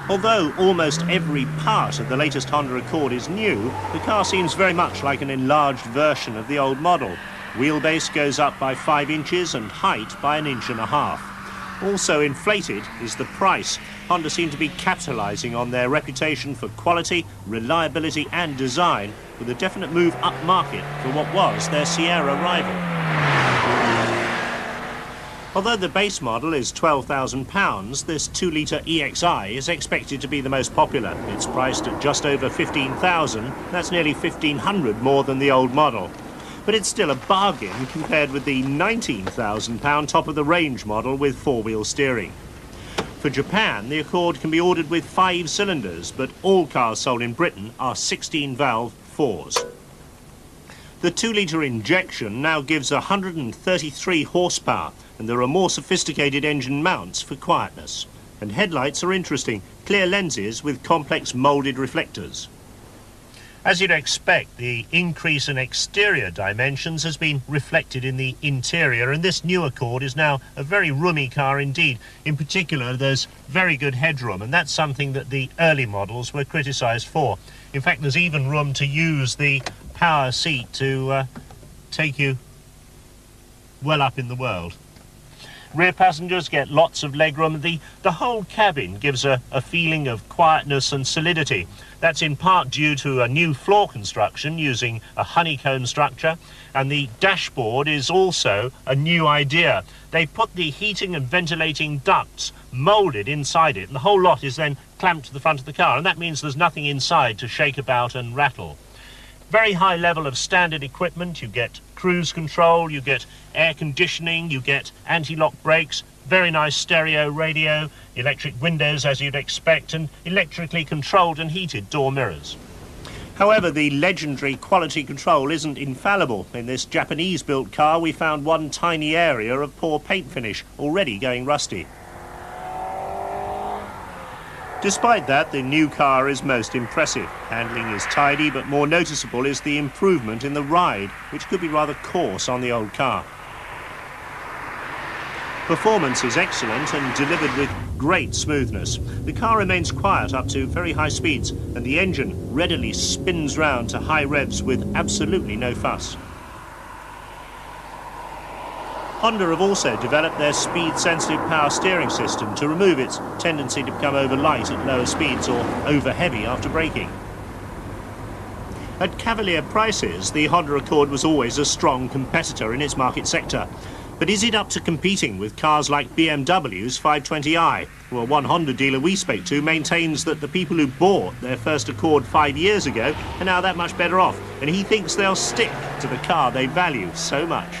Although almost every part of the latest Honda Accord is new, the car seems very much like an enlarged version of the old model. Wheelbase goes up by 5 inches and height by 1.5 inches. Also inflated is the price. Honda seem to be capitalising on their reputation for quality, reliability and design, with a definite move upmarket for what was their Sierra rival. Although the base model is £12,000, this 2-litre EXI is expected to be the most popular. It's priced at just over £15,000. That's nearly £1,500 more than the old model. But it's still a bargain compared with the £19,000 top-of-the-range model with 4-wheel steering. For Japan, the Accord can be ordered with 5 cylinders, but all cars sold in Britain are 16-valve 4s. The 2-litre injection now gives 133 horsepower, and there are more sophisticated engine mounts for quietness. And headlights are interesting, clear lenses with complex moulded reflectors. As you'd expect, the increase in exterior dimensions has been reflected in the interior, and this new Accord is now a very roomy car indeed. In particular, there's very good headroom, and that's something that the early models were criticised for. In fact, there's even room to use the power seat to take you well up in the world. Rear passengers get lots of legroom. The whole cabin gives a feeling of quietness and solidity. That's in part due to a new floor construction using a honeycomb structure, and the dashboard is also a new idea. They've put the heating and ventilating ducts moulded inside it, and the whole lot is then clamped to the front of the car, and that means there's nothing inside to shake about and rattle. Very high level of standard equipment. You get cruise control, you get air conditioning, you get anti-lock brakes, very nice stereo radio, electric windows as you'd expect, and electrically controlled and heated door mirrors. However, the legendary quality control isn't infallible. In this Japanese-built car, we found one tiny area of poor paint finish, already going rusty. Despite that, the new car is most impressive. Handling is tidy, but more noticeable is the improvement in the ride, which could be rather coarse on the old car. Performance is excellent and delivered with great smoothness. The car remains quiet up to very high speeds, and the engine readily spins round to high revs with absolutely no fuss. Honda have also developed their speed-sensitive power steering system to remove its tendency to become over-light at lower speeds or over-heavy after braking. At cavalier prices, the Honda Accord was always a strong competitor in its market sector. But is it up to competing with cars like BMW's 520i? Well, one Honda dealer we spoke to maintains that the people who bought their first Accord 5 years ago are now that much better off, and he thinks they'll stick to the car they value so much.